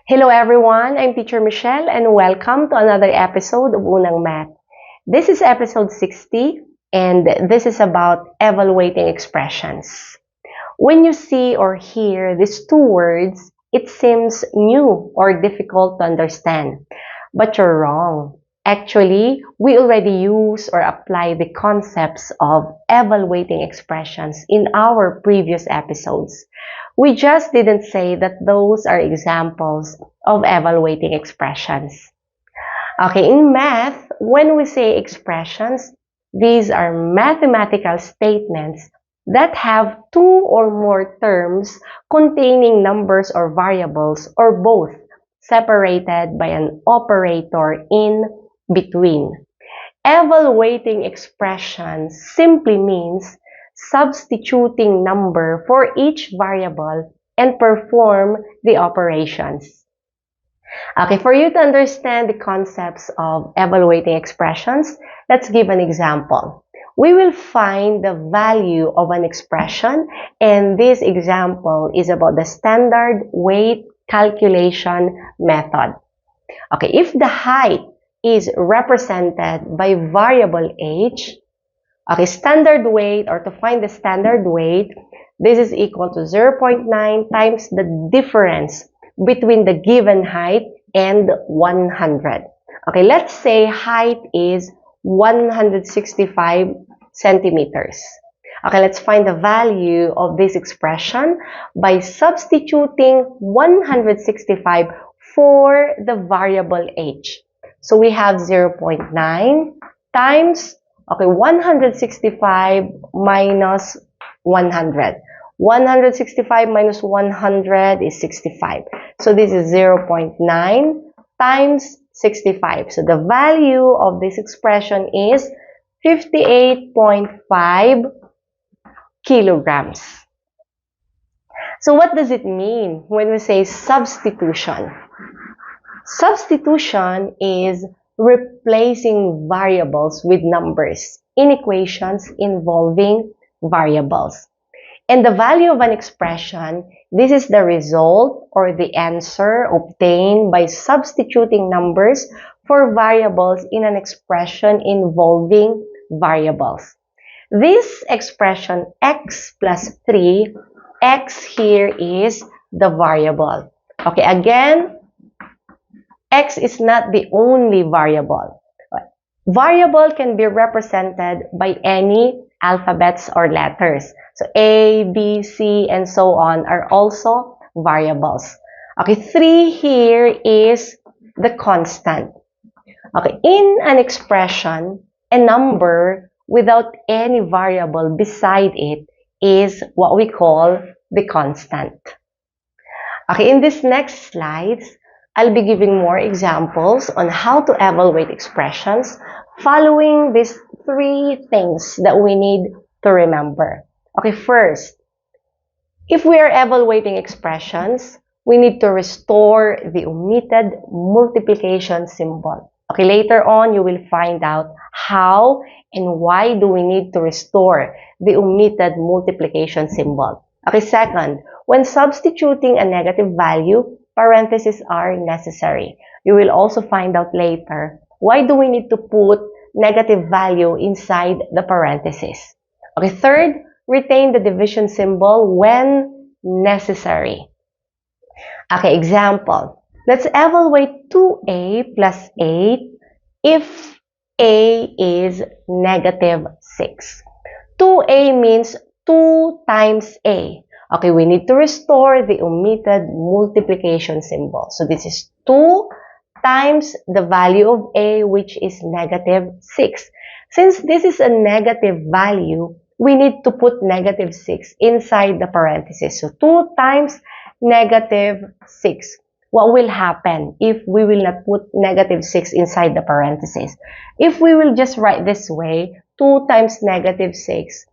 Hello everyone, I'm Teacher Michelle and welcome to another episode of Unang Math. This is episode 60 and this is about evaluating expressions. When you see or hear these two words, it seems new or difficult to understand. But you're wrong. Actually, we already use or apply the concepts of evaluating expressions in our previous episodes. We just didn't say that those are examples of evaluating expressions. Okay, in math, when we say expressions, these are mathematical statements that have two or more terms containing numbers or variables or both separated by an operator in between. Evaluating expressions simply means substituting number for each variable and perform the operations. Okay, for you to understand the concepts of evaluating expressions, let's give an example. We will find the value of an expression, and this example is about the standard weight calculation method. Okay, if the height is represented by variable h, okay, standard weight, or to find the standard weight, this is equal to 0.9 times the difference between the given height and 100. Okay, let's say height is 165 centimeters. Okay, let's find the value of this expression by substituting 165 for the variable h. So we have 0.9 times, okay, 165 minus 100. 165 minus 100 is 65. So this is 0.9 times 65. So the value of this expression is 58.5 kilograms. So what does it mean when we say substitution? Substitution is replacing variables with numbers in equations involving variables. And the value of an expression, this is the result or the answer obtained by substituting numbers for variables in an expression involving variables. This expression x plus 3, x here is the variable. Okay, again, x is not the only variable. Variable can be represented by any alphabets or letters. So A, B, C, and so on are also variables. Okay, 3 here is the constant. Okay, in an expression, a number without any variable beside it is what we call the constant. Okay, in this next slides, I'll be giving more examples on how to evaluate expressions following these three things that we need to remember. Okay, first, if we are evaluating expressions, we need to restore the omitted multiplication symbol. Okay, later on, you will find out how and why do we need to restore the omitted multiplication symbol. Okay, second, when substituting a negative value, parentheses are necessary. You will also find out later why do we need to put negative value inside the parentheses. Okay, third, retain the division symbol when necessary. Okay, example. Let's evaluate 2a plus 8 if a is negative 6. 2a means 2 times a. Okay, we need to restore the omitted multiplication symbol. So this is 2 times the value of a, which is negative 6. Since this is a negative value, we need to put negative 6 inside the parentheses. So 2 times negative 6. What will happen if we will not put negative 6 inside the parentheses? If we will just write this way, 2 times negative 6,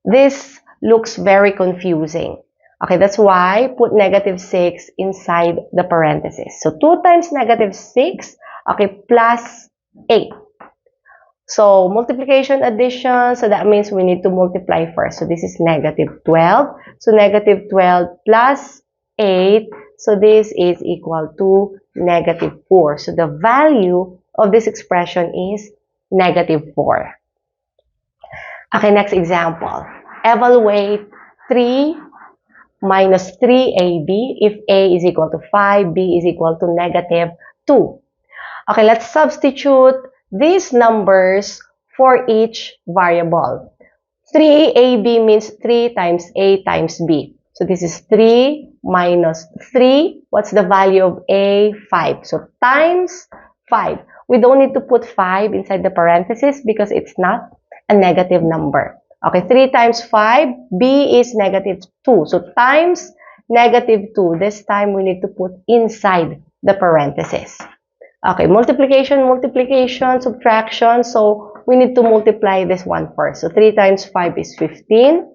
this looks very confusing. Okay, that's why put negative 6 inside the parentheses. So 2 times negative 6, okay, plus 8. So multiplication, addition, so that means we need to multiply first. So this is negative 12. So negative 12 plus 8. So this is equal to negative 4. So the value of this expression is negative 4. Okay, next example. Evaluate 3 minus 3ab if a is equal to 5, b is equal to negative 2. Okay, let's substitute these numbers for each variable. 3ab means 3 times a times b. So this is 3 minus 3. What's the value of a? 5. So times 5. We don't need to put 5 inside the parentheses because it's not a negative number. Okay, 3 times 5, b is negative 2. So times negative 2. This time we need to put inside the parentheses. Okay, multiplication, subtraction. So we need to multiply this one first. So 3 times 5 is 15.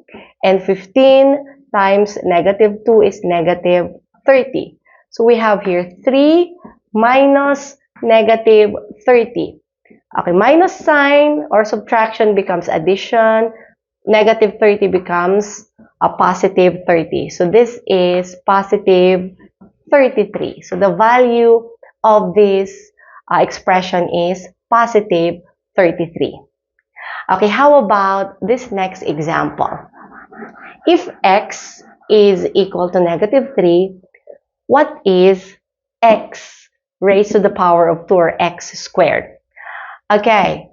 And 15 times negative 2 is negative 30. So we have here 3 minus negative 30. Okay, minus sign or subtraction becomes addition. Negative 30 becomes a positive 30. So this is positive 33. So the value of this expression is positive 33. Okay, how about this next example? If x is equal to negative 3, what is x raised to the power of 2 or x squared? Okay,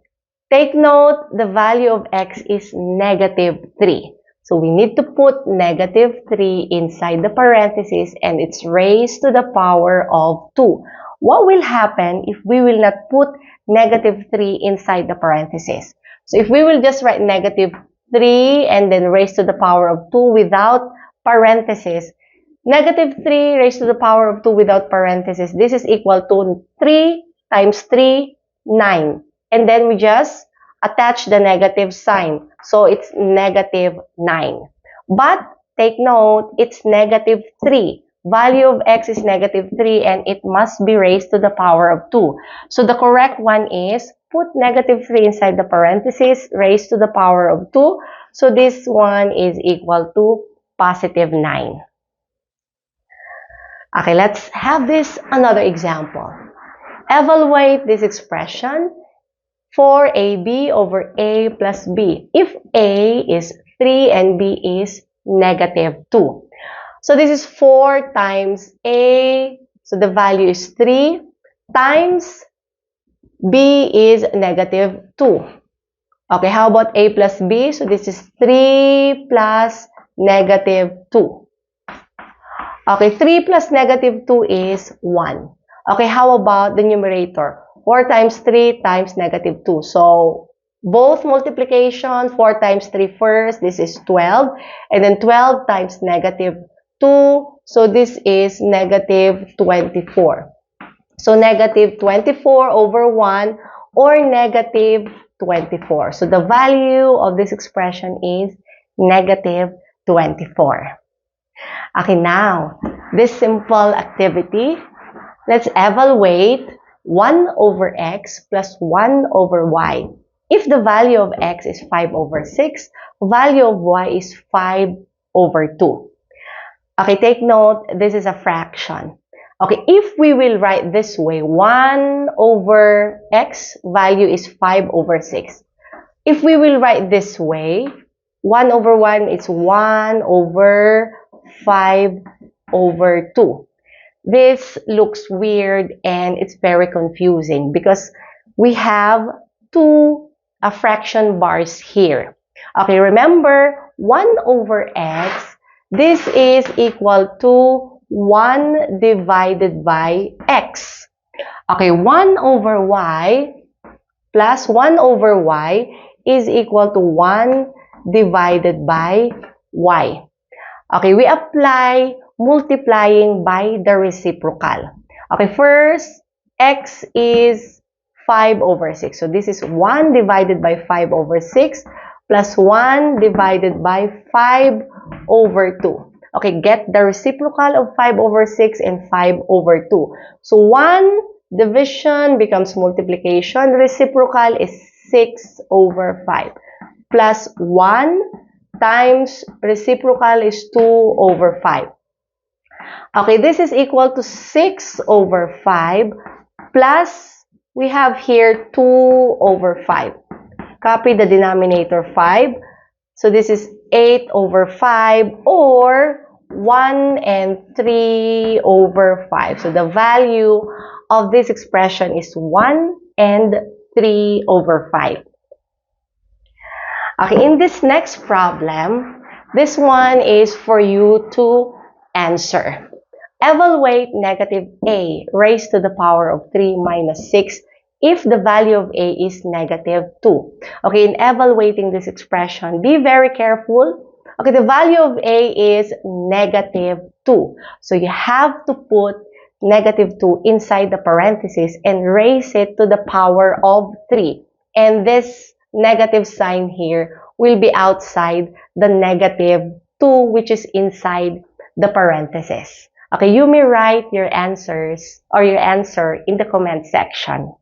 take note the value of x is negative 3. So we need to put negative 3 inside the parentheses and it's raised to the power of 2. What will happen if we will not put negative 3 inside the parentheses? So if we will just write negative 3 and then raised to the power of 2 without parentheses, negative 3 raised to the power of 2 without parentheses, this is equal to 3 times 3, 9. And then we just attach the negative sign. So it's negative 9. But take note, it's negative 3. Value of x is negative 3 and it must be raised to the power of 2. So the correct one is put negative 3 inside the parentheses, raised to the power of 2. So this one is equal to positive 9. Okay, let's have this another example. Evaluate this expression. 4ab over a plus b if a is 3 and b is negative 2. So this is 4 times a, so the value is 3, times b is negative 2. Okay, how about a plus b? So this is 3 plus negative 2. Okay, 3 plus negative 2 is 1. Okay, how about the numerator? 4 times 3 times negative 2. So, both multiplication, 4 times 3 first, this is 12. And then 12 times negative 2, so this is negative 24. So, negative 24 over 1 or negative 24. So, the value of this expression is negative 24. Okay, now, this simple activity, let's evaluate 1 over x plus 1 over y. If the value of x is 5 over 6, value of y is 5 over 2. Okay, take note, this is a fraction. Okay, if we will write this way, 1 over x, value is 5 over 6. If we will write this way, 1 over 1 is 1 over 5 over 2. This looks weird and it's very confusing because we have two fraction bars here. Okay, remember 1 over x, this is equal to 1 divided by x. Okay, 1 over y plus 1 over y is equal to 1 divided by y. Okay, we apply multiplying by the reciprocal. Okay, first, x is 5 over 6. So this is 1 divided by 5 over 6 plus 1 divided by 5 over 2. Okay, get the reciprocal of 5 over 6 and 5 over 2. So 1 division becomes multiplication. Reciprocal is 6 over 5 plus 1 times reciprocal is 2 over 5. Okay, this is equal to 6 over 5 plus, we have here 2 over 5. Copy the denominator 5. So this is 8 over 5 or 1 and 3 over 5. So the value of this expression is 1 and 3 over 5. Okay, in this next problem, this one is for you to answer. Evaluate negative a raised to the power of 3 minus 6 if the value of a is negative 2. Okay, in evaluating this expression, be very careful. Okay, the value of a is negative 2. So you have to put negative 2 inside the parentheses and raise it to the power of 3. And this negative sign here will be outside the negative 2, which is inside the parentheses. Okay, you may write your answers or your answer in the comment section.